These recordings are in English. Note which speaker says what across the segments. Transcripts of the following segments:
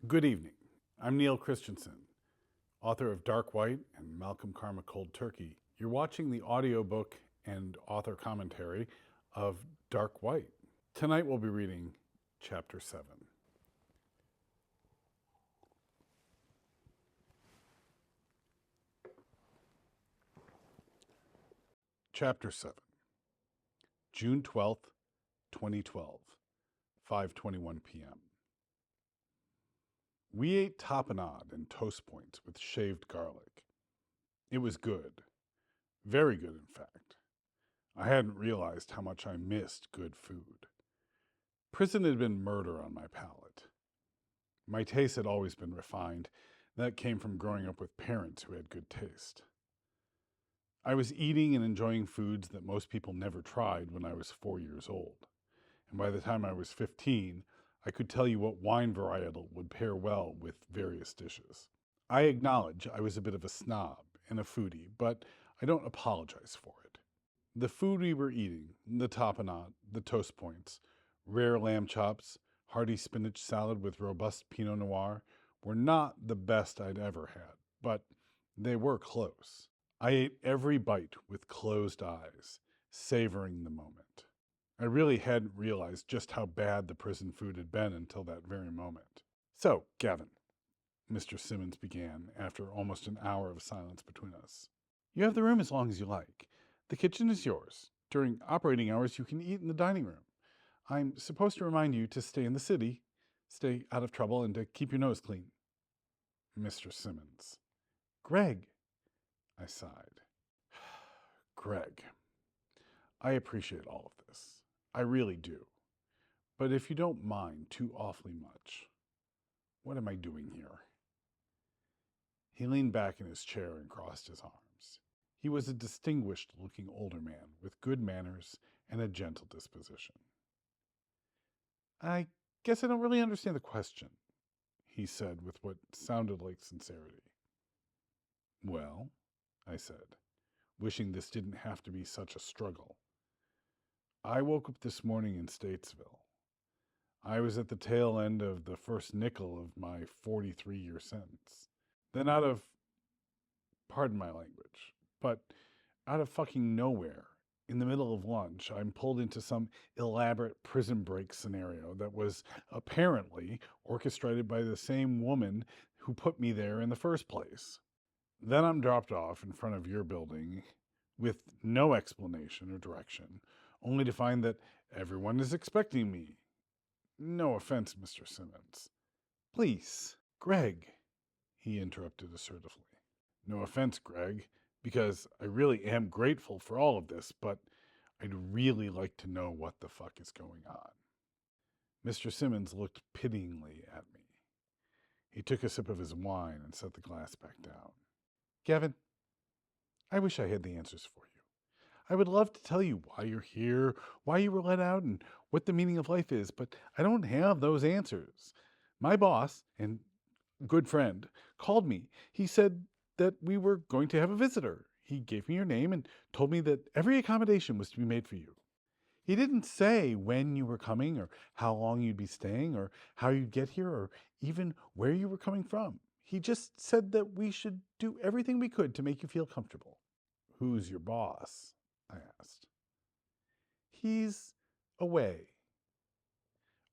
Speaker 1: Good evening. I'm Neil Christensen, author of Dark White and Malcolm Karma Cold Turkey. You're watching the audiobook and author commentary of Dark White. Tonight we'll be reading Chapter 7. Chapter 7, June 12th, 2012, 5:21 p.m. We ate tapenade and toast points with shaved garlic. It was good. Very good, in fact. I hadn't realized how much I missed good food. Prison had been murder on my palate. My taste had always been refined. That came from growing up with parents who had good taste. I was eating and enjoying foods that most people never tried when I was 4 years old. And by the time I was 15, I could tell you what wine varietal would pair well with various dishes. I acknowledge I was a bit of a snob and a foodie, but I don't apologize for it. The food we were eating, the tapenade, the toast points, rare lamb chops, hearty spinach salad with robust Pinot Noir, were not the best I'd ever had, but they were close. I ate every bite with closed eyes, savoring the moment. I really hadn't realized just how bad the prison food had been until that very moment. "So, Gavin," Mr. Simmons began after almost an hour of silence between us, "you have the room as long as you like. The kitchen is yours. During operating hours, you can eat in the dining room. I'm supposed to remind you to stay in the city, stay out of trouble, and to keep your nose clean." Mr. Simmons. "Greg," I sighed. "Greg, I appreciate all of this. I really do. But if you don't mind too awfully much, what am I doing here?" He leaned back in his chair and crossed his arms. He was a distinguished-looking older man with good manners and a gentle disposition. "I guess I don't really understand the question," he said with what sounded like sincerity. "Well," I said, wishing this didn't have to be such a struggle. "I woke up this morning in Statesville. I was at the tail end of the first nickel of my 43-year sentence. Then pardon my language, but out of fucking nowhere, in the middle of lunch, I'm pulled into some elaborate prison break scenario that was apparently orchestrated by the same woman who put me there in the first place. Then I'm dropped off in front of your building with no explanation or direction, only to find that everyone is expecting me. No offense, Mr. Simmons." "Please, Greg," he interrupted assertively. "No offense, Greg, because I really am grateful for all of this, but I'd really like to know what the fuck is going on." Mr. Simmons looked pityingly at me. He took a sip of his wine and set the glass back down. "Gavin, I wish I had the answers for you. I would love to tell you why you're here, why you were let out, and what the meaning of life is, but I don't have those answers. My boss and good friend called me. He said that we were going to have a visitor. He gave me your name and told me that every accommodation was to be made for you. He didn't say when you were coming or how long you'd be staying or how you'd get here or even where you were coming from. He just said that we should do everything we could to make you feel comfortable." "Who's your boss?" I asked. "He's away."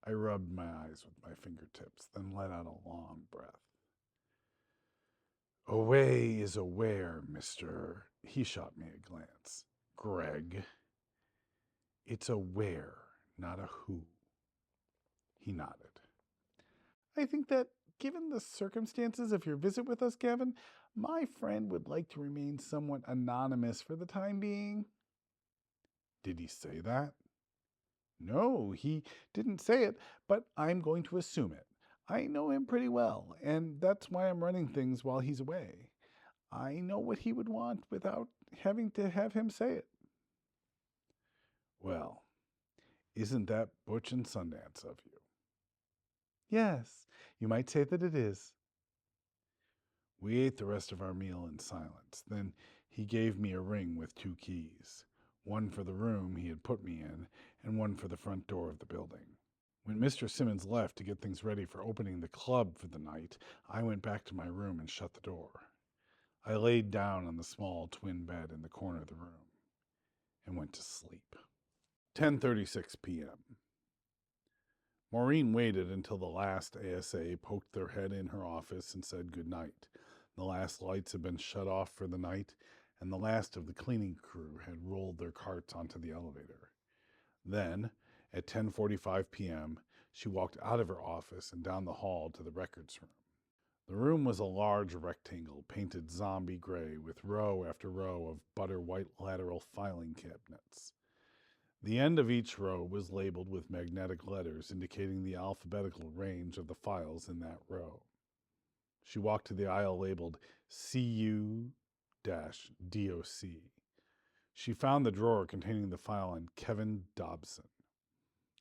Speaker 1: I rubbed my eyes with my fingertips, then let out a long breath. "Away is aware, Mr." He shot me a glance. "Greg. It's a where, not a who." He nodded. "I think that, given the circumstances of your visit with us, Gavin, my friend would like to remain somewhat anonymous for the time being." "Did he say that?" "No, he didn't say it, but I'm going to assume it. I know him pretty well, and that's why I'm running things while he's away. I know what he would want without having to have him say it." "Well, isn't that Butch and Sundance of you?" "Yes, you might say that it is." We ate the rest of our meal in silence. Then he gave me a ring with 2 keys, one for the room he had put me in and one for the front door of the building. When Mr. Simmons left to get things ready for opening the club for the night, I went back to my room and shut the door. I laid down on the small twin bed in the corner of the room and went to sleep. 10:36 p.m. Maureen waited until the last ASA poked their head in her office and said good night. The last lights had been shut off for the night, and the last of the cleaning crew had rolled their carts onto the elevator. Then, at 10:45 p.m., she walked out of her office and down the hall to the records room. The room was a large rectangle painted zombie gray with row after row of butter white lateral filing cabinets. The end of each row was labeled with magnetic letters indicating the alphabetical range of the files in that row. She walked to the aisle labeled CU-DOC. She found the drawer containing the file on Kevin Dobson.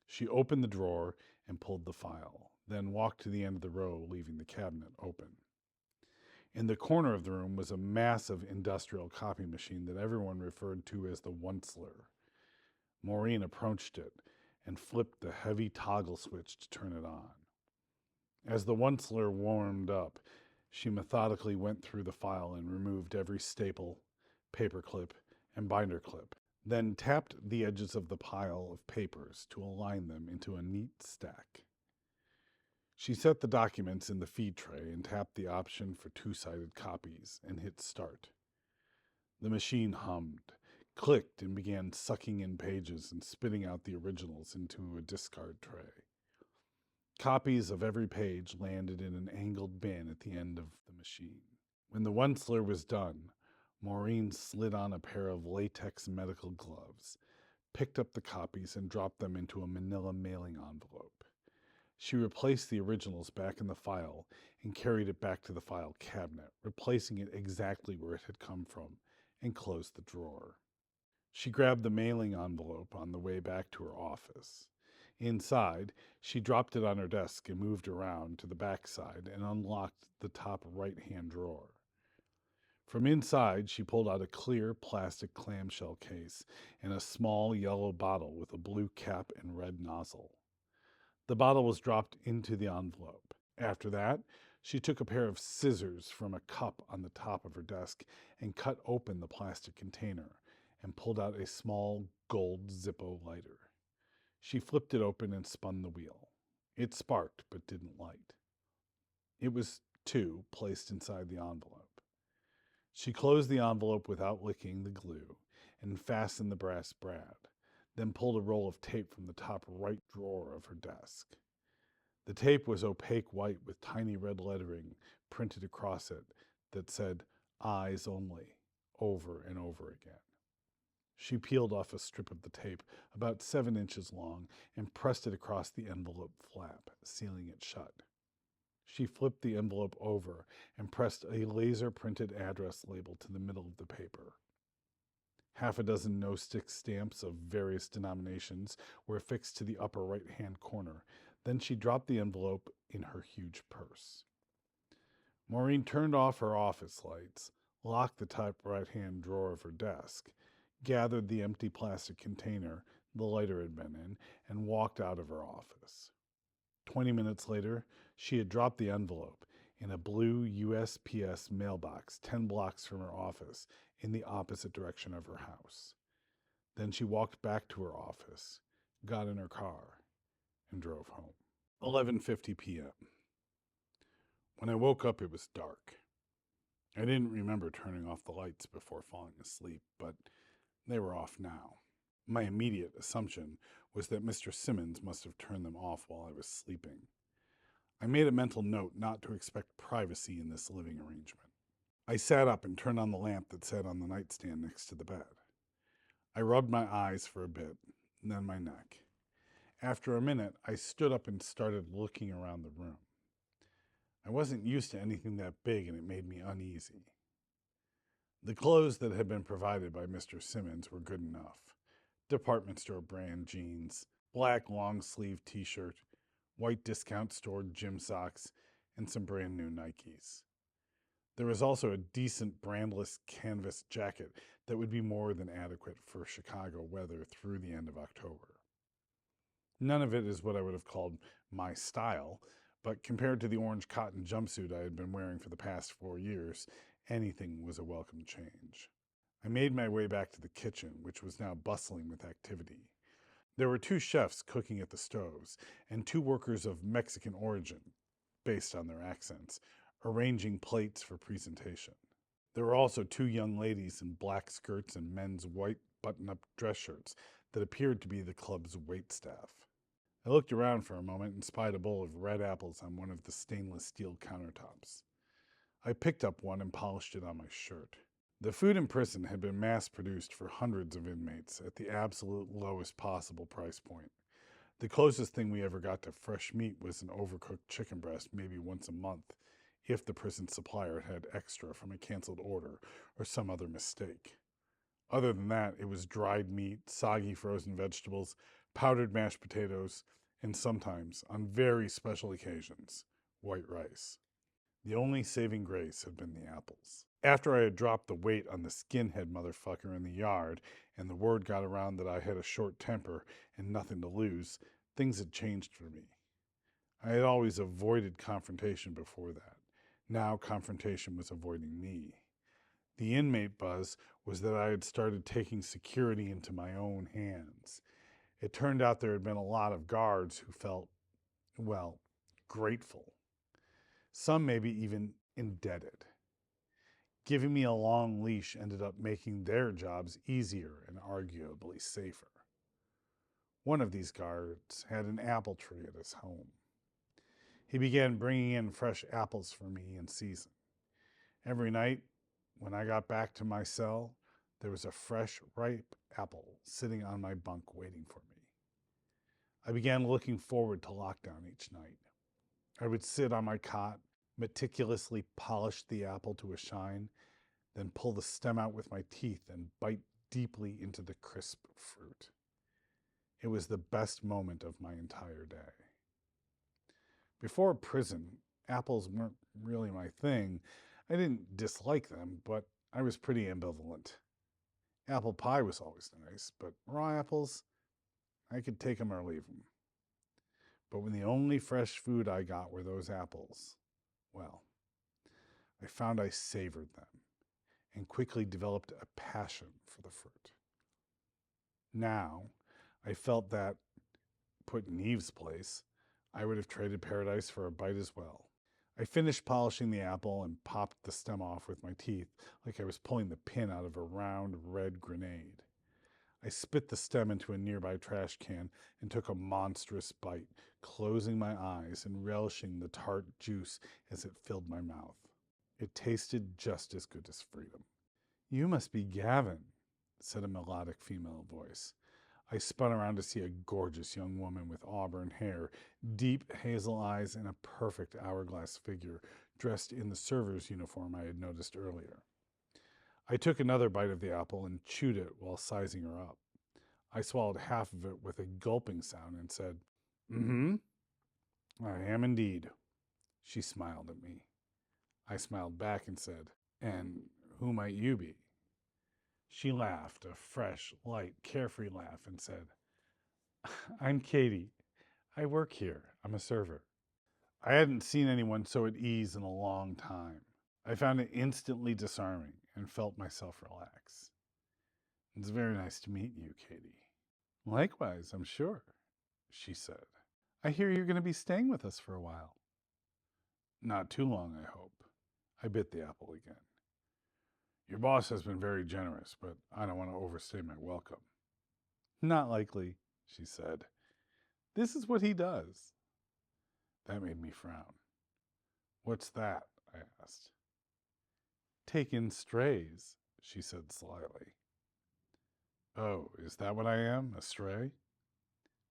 Speaker 1: She opened the drawer and pulled the file, then walked to the end of the row, leaving the cabinet open. In the corner of the room was a massive industrial copy machine that everyone referred to as the Onceler. Maureen approached it and flipped the heavy toggle switch to turn it on. As the Onceler warmed up, she methodically went through the file and removed every staple, paperclip, and binder clip, then tapped the edges of the pile of papers to align them into a neat stack. She set the documents in the feed tray and tapped the option for two-sided copies and hit start. The machine hummed, clicked, and began sucking in pages and spitting out the originals into a discard tray. Copies of every page landed in an angled bin at the end of the machine. When the Onceler was done, Maureen slid on a pair of latex medical gloves, picked up the copies, and dropped them into a manila mailing envelope. She replaced the originals back in the file and carried it back to the file cabinet, replacing it exactly where it had come from, and closed the drawer. She grabbed the mailing envelope on the way back to her office. Inside, she dropped it on her desk and moved around to the back side and unlocked the top right-hand drawer. From inside, she pulled out a clear plastic clamshell case and a small yellow bottle with a blue cap and red nozzle. The bottle was dropped into the envelope. After that, she took a pair of scissors from a cup on the top of her desk and cut open the plastic container and pulled out a small gold Zippo lighter. She flipped it open and spun the wheel. It sparked but didn't light. It was two placed inside the envelope. She closed the envelope without licking the glue and fastened the brass brad, then pulled a roll of tape from the top right drawer of her desk. The tape was opaque white with tiny red lettering printed across it that said, "Eyes only," over and over again. She peeled off a strip of the tape about 7 inches long and pressed it across the envelope flap, sealing it shut. She flipped the envelope over and pressed a laser-printed address label to the middle of the paper. Half a dozen no-stick stamps of various denominations were affixed to the upper right-hand corner. Then she dropped the envelope in her huge purse. Maureen turned off her office lights, locked the top right-hand drawer of her desk, gathered the empty plastic container the lighter had been in, and walked out of her office. 20 minutes later, she had dropped the envelope in a blue USPS mailbox 10 blocks from her office in the opposite direction of her house. Then she walked back to her office, got in her car, and drove home. 11:50 p.m. When I woke up, it was dark. I didn't remember turning off the lights before falling asleep, but they were off now. My immediate assumption was that Mr. Simmons must have turned them off while I was sleeping. I made a mental note not to expect privacy in this living arrangement. I sat up and turned on the lamp that sat on the nightstand next to the bed. I rubbed my eyes for a bit, and then my neck. After a minute, I stood up and started looking around the room. I wasn't used to anything that big, and it made me uneasy. The clothes that had been provided by Mr. Simmons were good enough. Department store brand jeans, black long-sleeve t-shirt, white discount store gym socks, and some brand new Nikes. There was also a decent brandless canvas jacket that would be more than adequate for Chicago weather through the end of October. None of it is what I would have called my style, but compared to the orange cotton jumpsuit I had been wearing for the past 4 years, anything was a welcome change. I made my way back to the kitchen, which was now bustling with activity. There were 2 chefs cooking at the stoves, and 2 workers of Mexican origin, based on their accents, arranging plates for presentation. There were also 2 young ladies in black skirts and men's white button-up dress shirts that appeared to be the club's waitstaff. I looked around for a moment and spied a bowl of red apples on one of the stainless steel countertops. I picked up one and polished it on my shirt. The food in prison had been mass-produced for hundreds of inmates at the absolute lowest possible price point. The closest thing we ever got to fresh meat was an overcooked chicken breast maybe once a month, if the prison supplier had extra from a canceled order or some other mistake. Other than that, it was dried meat, soggy frozen vegetables, powdered mashed potatoes, and sometimes, on very special occasions, white rice. The only saving grace had been the apples. After I had dropped the weight on the skinhead motherfucker in the yard and the word got around that I had a short temper and nothing to lose, things had changed for me. I had always avoided confrontation before that. Now confrontation was avoiding me. The inmate buzz was that I had started taking security into my own hands. It turned out there had been a lot of guards who felt, well, grateful. Some maybe even indebted. Giving me a long leash ended up making their jobs easier and arguably safer. One of these guards had an apple tree at his home. He began bringing in fresh apples for me in season. Every night, when I got back to my cell, there was a fresh, ripe apple sitting on my bunk waiting for me. I began looking forward to lockdown each night. I would sit on my cot, meticulously polish the apple to a shine, then pull the stem out with my teeth and bite deeply into the crisp fruit. It was the best moment of my entire day. Before prison, apples weren't really my thing. I didn't dislike them, but I was pretty ambivalent. Apple pie was always nice, but raw apples, I could take them or leave them. But when the only fresh food I got were those apples, well, I found I savored them and quickly developed a passion for the fruit. Now, I felt that, put in Eve's place, I would have traded paradise for a bite as well. I finished polishing the apple and popped the stem off with my teeth like I was pulling the pin out of a round red grenade. I spit the stem into a nearby trash can and took a monstrous bite, closing my eyes and relishing the tart juice as it filled my mouth. It tasted just as good as freedom. "You must be Gavin," said a melodic female voice. I spun around to see a gorgeous young woman with auburn hair, deep hazel eyes, and a perfect hourglass figure, dressed in the server's uniform I had noticed earlier. I took another bite of the apple and chewed it while sizing her up. I swallowed half of it with a gulping sound and said, "Mm-hmm, I am indeed." She smiled at me. I smiled back and said, "And who might you be?" She laughed, a fresh, light, carefree laugh, and said, "I'm Katie. I work here. I'm a server." I hadn't seen anyone so at ease in a long time. I found it instantly disarming and felt myself relax. "It's very nice to meet you, Katie." "Likewise, I'm sure," she said. "I hear you're going to be staying with us for a while." "Not too long, I hope." I bit the apple again. "Your boss has been very generous, but I don't want to overstay my welcome." "Not likely," she said. "This is what he does." That made me frown. "What's that?" I asked. "Take in strays," she said slyly. "Oh, is that what I am, a stray?"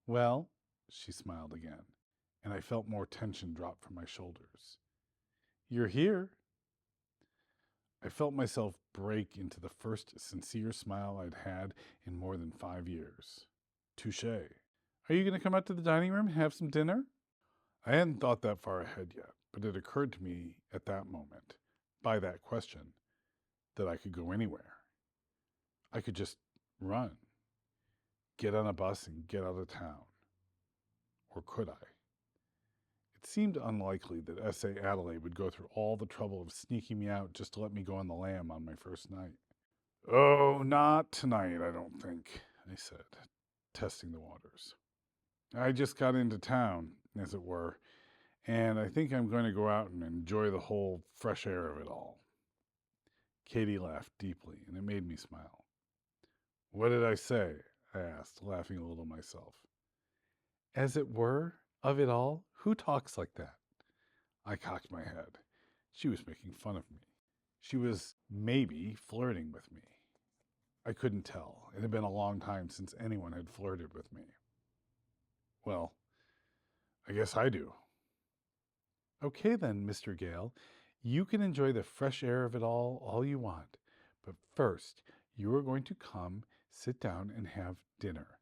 Speaker 1: "Well," she smiled again, and I felt more tension drop from my shoulders. "You're here." I felt myself break into the first sincere smile I'd had in more than 5 years. Touché. "Are you going to come out to the dining room and have some dinner?" I hadn't thought that far ahead yet, but it occurred to me at that moment, by that question, that I could go anywhere. I could just run, get on a bus and get out of town. Or could I? It seemed unlikely that S.A. Adelaide would go through all the trouble of sneaking me out just to let me go on the lam on my first night. Oh, not tonight, I don't think, I said, testing the waters. I just got into town, as it were, and I think I'm going to go out and enjoy the whole fresh air of it all. Katie laughed deeply, and it made me smile. What did I say? I asked, laughing a little myself. As it were, of it all? Who talks like that? I cocked my head. She was making fun of me. She was, maybe, flirting with me. I couldn't tell. It had been a long time since anyone had flirted with me. Well, I guess I do. Okay then, Mr. Gayle. You can enjoy the fresh air of it all you want. But first, you are going to come, sit down, and have dinner.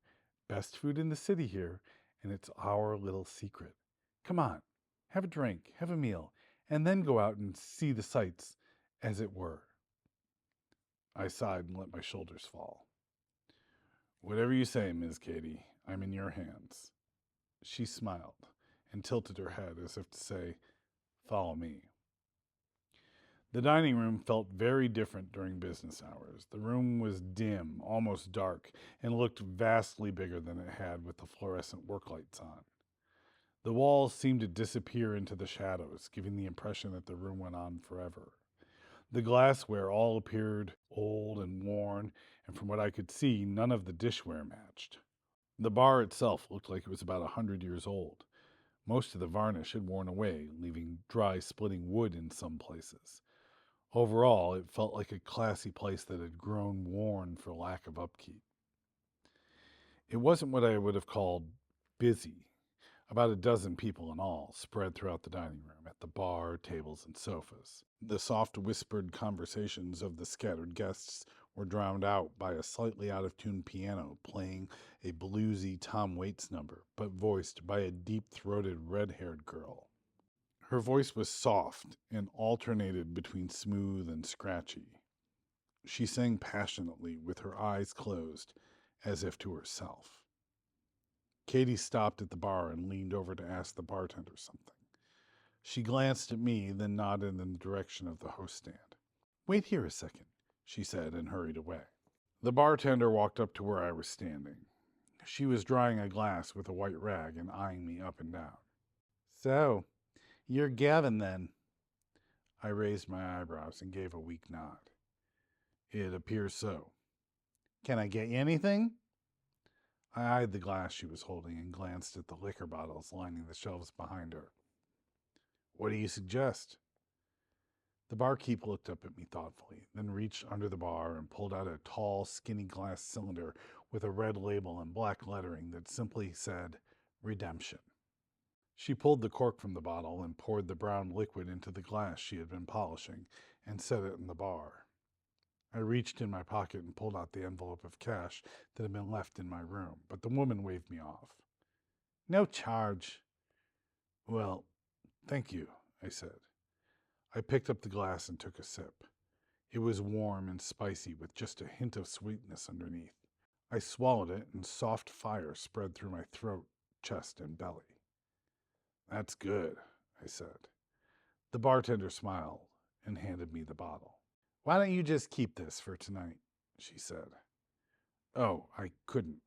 Speaker 1: Best food in the city here, and it's our little secret. Come on, have a drink, have a meal, and then go out and see the sights, as it were. I sighed and let my shoulders fall. Whatever you say, Miss Katie, I'm in your hands. She smiled and tilted her head as if to say, follow me. The dining room felt very different during business hours. The room was dim, almost dark, and looked vastly bigger than it had with the fluorescent work lights on. The walls seemed to disappear into the shadows, giving the impression that the room went on forever. The glassware all appeared old and worn, and from what I could see, none of the dishware matched. The bar itself looked like it was about 100 years old. Most of the varnish had worn away, leaving dry splitting wood in some places. Overall, it felt like a classy place that had grown worn for lack of upkeep. It wasn't what I would have called busy. About a dozen people in all, spread throughout the dining room, at the bar, tables, and sofas. The soft whispered conversations of the scattered guests were drowned out by a slightly out-of-tune piano playing a bluesy Tom Waits number, but voiced by a deep-throated red-haired girl. Her voice was soft and alternated between smooth and scratchy. She sang passionately with her eyes closed, as if to herself. Katie stopped at the bar and leaned over to ask the bartender something. She glanced at me, then nodded in the direction of the host stand. Wait here a second, she said, and hurried away. The bartender walked up to where I was standing. She was drying a glass with a white rag and eyeing me up and down. So, you're Gavin, then? I raised my eyebrows and gave a weak nod. It appears so. Can I get you anything? I eyed the glass she was holding and glanced at the liquor bottles lining the shelves behind her. What do you suggest? The barkeep looked up at me thoughtfully, then reached under the bar and pulled out a tall, skinny glass cylinder with a red label and black lettering that simply said, Redemption. She pulled the cork from the bottle and poured the brown liquid into the glass she had been polishing and set it in the bar. I reached in my pocket and pulled out the envelope of cash that had been left in my room, but the woman waved me off. No charge. Well, thank you, I said. I picked up the glass and took a sip. It was warm and spicy with just a hint of sweetness underneath. I swallowed it and soft fire spread through my throat, chest, and belly. That's good, I said. The bartender smiled and handed me the bottle. Why don't you just keep this for tonight, she said. Oh, I couldn't.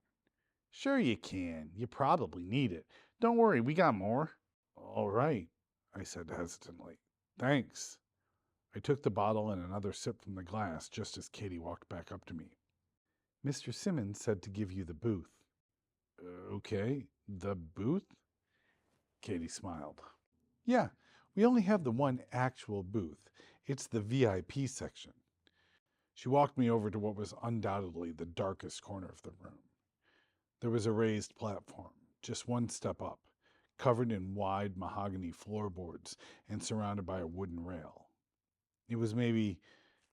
Speaker 1: Sure you can. You probably need it. Don't worry, we got more. All right, I said hesitantly. Thanks. I took the bottle and another sip from the glass just as Katie walked back up to me. Mr. Simmons said to give you the booth. Okay, the booth? Katie smiled. Yeah, we only have the one actual booth. It's the VIP section. She walked me over to what was undoubtedly the darkest corner of the room. There was a raised platform, just one step up, covered in wide mahogany floorboards and surrounded by a wooden rail. It was maybe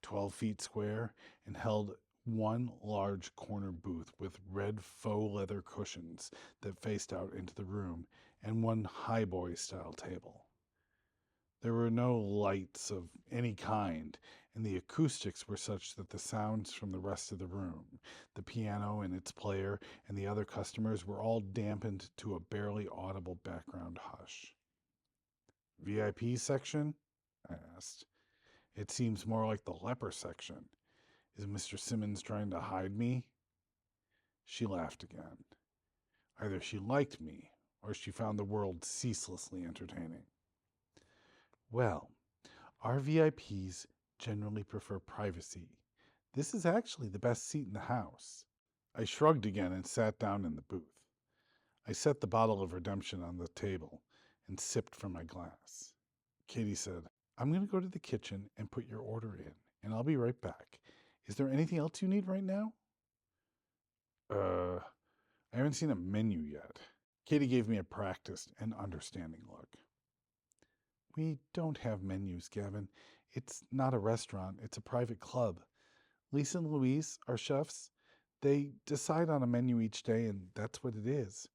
Speaker 1: 12 feet square and held one large corner booth with red faux leather cushions that faced out into the room and one highboy-style table. There were no lights of any kind, and the acoustics were such that the sounds from the rest of the room, the piano and its player, and the other customers were all dampened to a barely audible background hush. VIP section? I asked. It seems more like the leper section. Is Mr. Simmons trying to hide me? She laughed again. Either she liked me, or she found the world ceaselessly entertaining. Well, our VIPs generally prefer privacy. This is actually the best seat in the house. I shrugged again and sat down in the booth. I set the bottle of redemption on the table and sipped from my glass. Katie said, I'm going to go to the kitchen and put your order in, and I'll be right back. Is there anything else you need right now? I haven't seen a menu yet. Katie gave me a practiced and understanding look. We don't have menus, Gavin. It's not a restaurant, it's a private club. Lisa and Louise, our chefs, they decide on a menu each day, and that's what it is.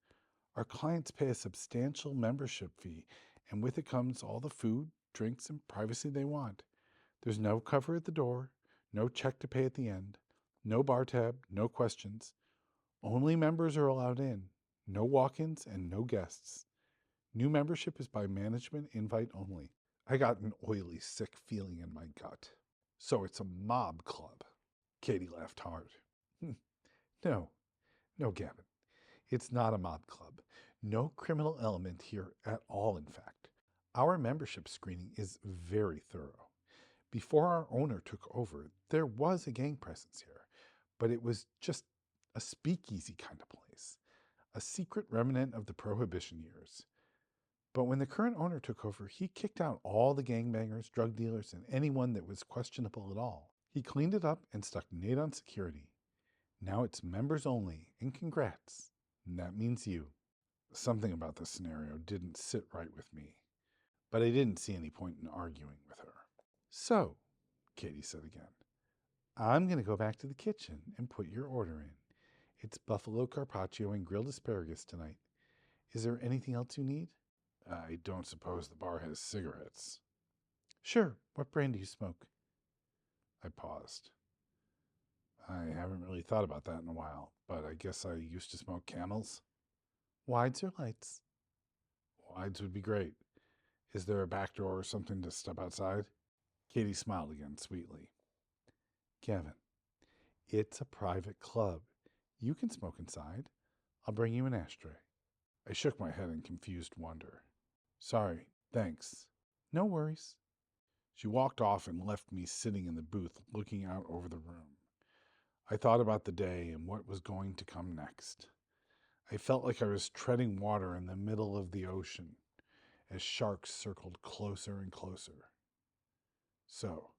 Speaker 1: Our clients pay a substantial membership fee, and with it comes all the food, drinks, and privacy they want. There's no cover at the door, no check to pay at the end, no bar tab, no questions. Only members are allowed in, no walk-ins and no guests. New membership is by management invite only. I got an oily, sick feeling in my gut. So it's a mob club. Katie laughed hard. No, no, Gavin. It's not a mob club. No criminal element here at all, in fact. Our membership screening is very thorough. Before our owner took over, there was a gang presence here, but it was just a speakeasy kind of place, a secret remnant of the Prohibition years. But when the current owner took over, he kicked out all the gangbangers, drug dealers, and anyone that was questionable at all. He cleaned it up and stuck Nate on security. Now it's members only, and congrats. And that means you. Something about this scenario didn't sit right with me, but I didn't see any point in arguing with her. So, Katie said again, I'm going to go back to the kitchen and put your order in. It's buffalo carpaccio and grilled asparagus tonight. Is there anything else you need? I don't suppose the bar has cigarettes. Sure. What brand do you smoke? I paused. I haven't really thought about that in a while, but I guess I used to smoke Camels. Wides or lights? Wides would be great. Is there a back door or something to step outside? Katie smiled again sweetly. Gavin, it's a private club. You can smoke inside. I'll bring you an ashtray. I shook my head in confused wonder. Sorry, thanks. No worries. She walked off and left me sitting in the booth looking out over the room. I thought about the day and what was going to come next. I felt like I was treading water in the middle of the ocean as sharks circled closer and closer. So,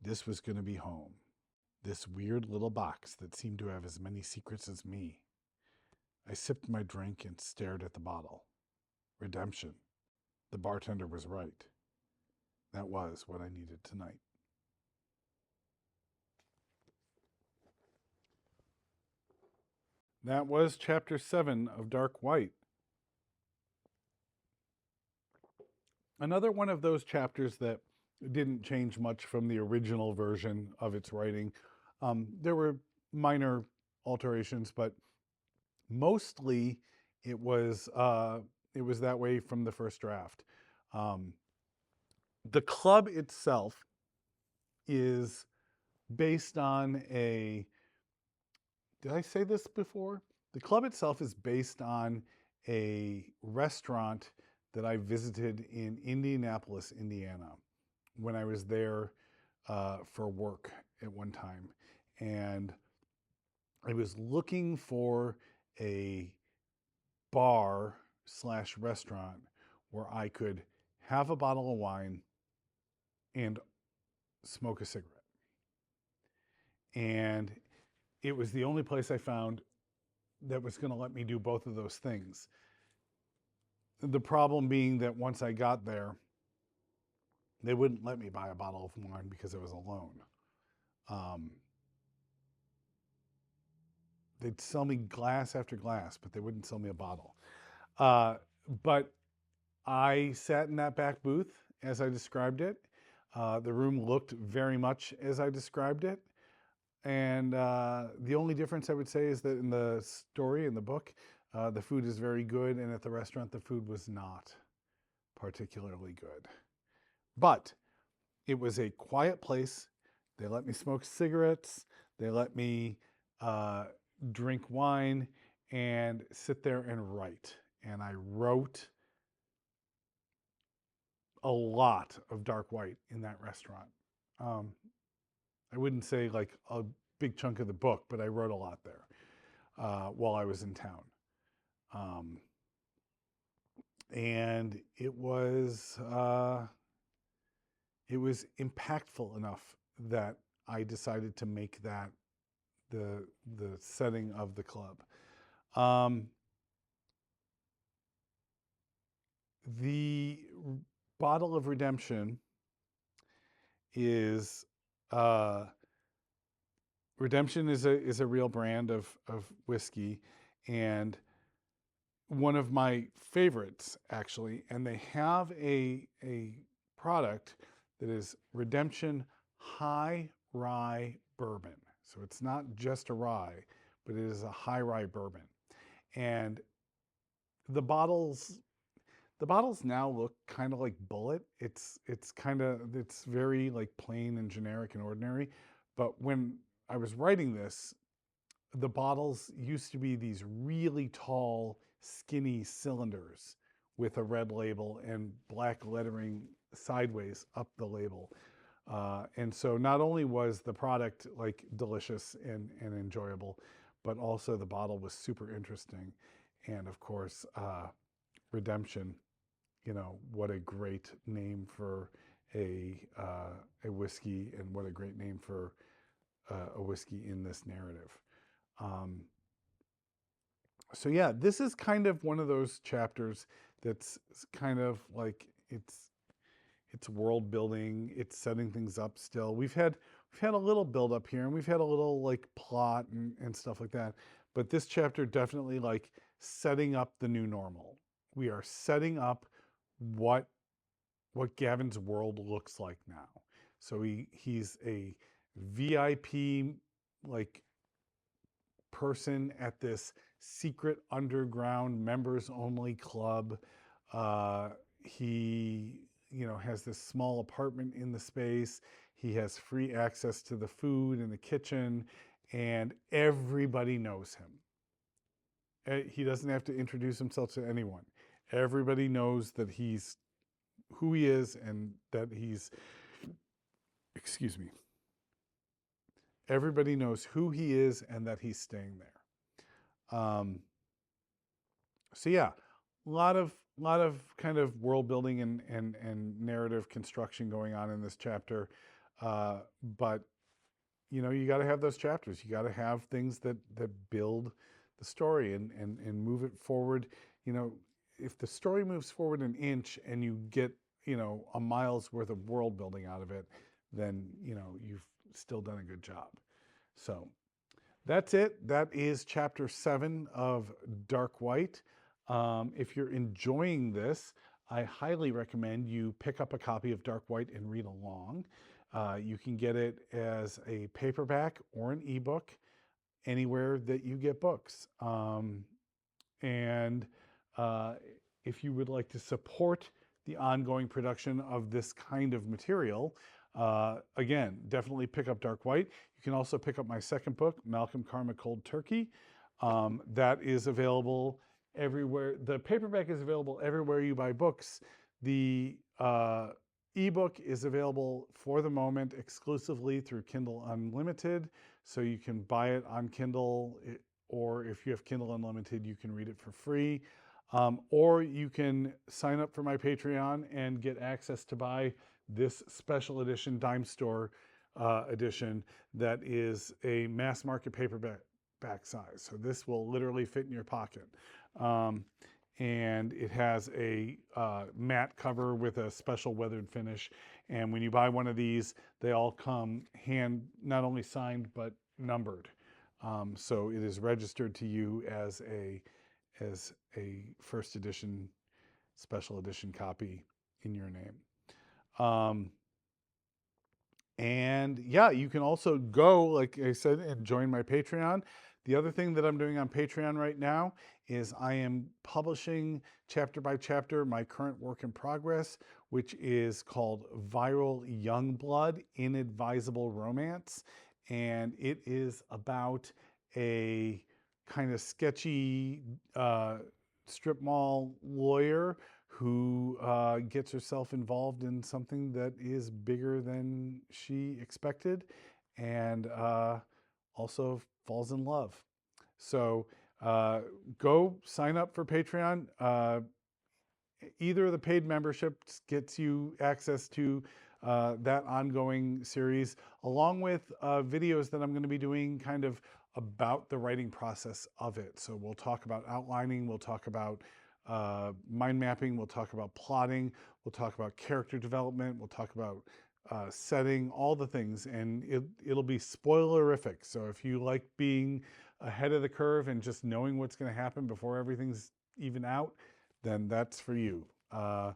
Speaker 1: this was going to be home. This weird little box that seemed to have as many secrets as me. I sipped my drink and stared at the bottle. Redemption. The bartender was right. That was what I needed tonight. That was chapter 7 of Dark White. Another one of those chapters that didn't change much from the original version of its writing. There were minor alterations, but mostly it was that way from the first draft. The club itself is based on a... Did I say this before? The club itself is based on a restaurant that I visited in Indianapolis, Indiana, when I was there for work at one time. And I was looking for a bar / restaurant where I could have a bottle of wine and smoke a cigarette. And it was the only place I found that was going to let me do both of those things. The problem being that once I got there, they wouldn't let me buy a bottle of wine because I was alone. They'd sell me glass after glass, but they wouldn't sell me a bottle. But I sat in that back booth as I described it. The room looked very much as I described it. And the only difference I would say is that in the story, in the book, the food is very good, and at the restaurant, the food was not particularly good. But it was a quiet place. They let me smoke cigarettes. They let me drink wine and sit there and write. And I wrote a lot of dark white in that restaurant. Um, I wouldn't say like a big chunk of the book, but I wrote a lot there while I was in town. And it was impactful enough that I decided to make that the setting of the club. The bottle of redemption is Redemption is a real brand of whiskey, and one of my favorites actually. And they have a product that is Redemption High Rye Bourbon. So it's not just a rye, but it is a high rye bourbon. And the bottles now look kind of like Bullet. It's very like plain and generic and ordinary. But when I was writing this, the bottles used to be these really tall, skinny cylinders with a red label and black lettering sideways up the label. And so not only was the product like delicious and enjoyable, but also the bottle was super interesting. And of course, Redemption, what a great name for a whiskey, and what a great name for a whiskey in this narrative. So yeah, this is kind of one of those chapters that's kind of like it's world building, it's setting things up still. We've had a little build up here, and we've had a little like plot and stuff like that. But this chapter definitely like setting up the new normal. We are setting up what Gavin's world looks like now. So he's a VIP like person at this secret underground members only club. He has this small apartment in the space. He has free access to the food in the kitchen, and everybody knows him. He doesn't have to introduce himself to anyone. Everybody knows that he's who he is, and that he's, excuse me, everybody knows who he is and that he's staying there. So yeah, a lot of kind of world building and narrative construction going on in this chapter. But you got to have those chapters. You got to have things that build the story and move it forward. If the story moves forward an inch and you get a mile's worth of world building out of it, then you've still done a good job. So that's it. That is chapter 7 of Dark White. If you're enjoying this, I highly recommend you pick up a copy of Dark White and read along. You can get it as a paperback or an ebook anywhere that you get books. And if you would like to support the ongoing production of this kind of material, again, definitely pick up Dark White. You can also pick up my second book, Malcolm Karma Cold Turkey. That is available everywhere. The paperback is available everywhere you buy books. The ebook is available for the moment exclusively through Kindle Unlimited. So you can buy it on Kindle, or if you have Kindle Unlimited, you can read it for free. Or you can sign up for my Patreon and get access to buy this special edition dime store edition that is a mass market paperback size. So this will literally fit in your pocket. And it has a matte cover with a special weathered finish. And when you buy one of these, they all come not only signed, but numbered. So it is registered to you as a first edition, special edition copy in your name. And yeah, you can also go, like I said, and join my Patreon. The other thing that I'm doing on Patreon right now is I am publishing chapter by chapter my current work in progress, which is called Viral Youngblood Inadvisable Romance. And it is about a kind of sketchy strip mall lawyer who gets herself involved in something that is bigger than she expected, and also falls in love. So go sign up for Patreon. Either of the paid memberships gets you access to that ongoing series, along with videos that I'm going to be doing kind of about the writing process of it. So we'll talk about outlining, we'll talk about mind mapping, we'll talk about plotting, we'll talk about character development, we'll talk about setting, all the things, and it'll be spoilerific. So if you like being ahead of the curve and just knowing what's going to happen before everything's even out, then that's for you. And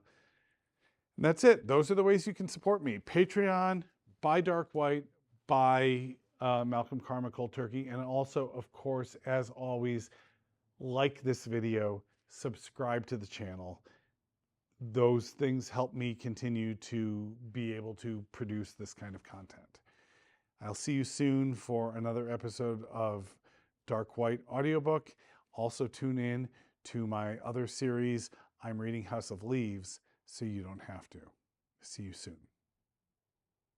Speaker 1: that's it. Those are the ways you can support me. Patreon, buy Dark White, buy Malcolm Carmichael Turkey, and also, of course, as always, like this video, subscribe to the channel. Those things help me continue to be able to produce this kind of content. I'll see you soon for another episode of Dark White audiobook. Also tune in to my other series, I'm reading House of Leaves, so you don't have to. See you soon.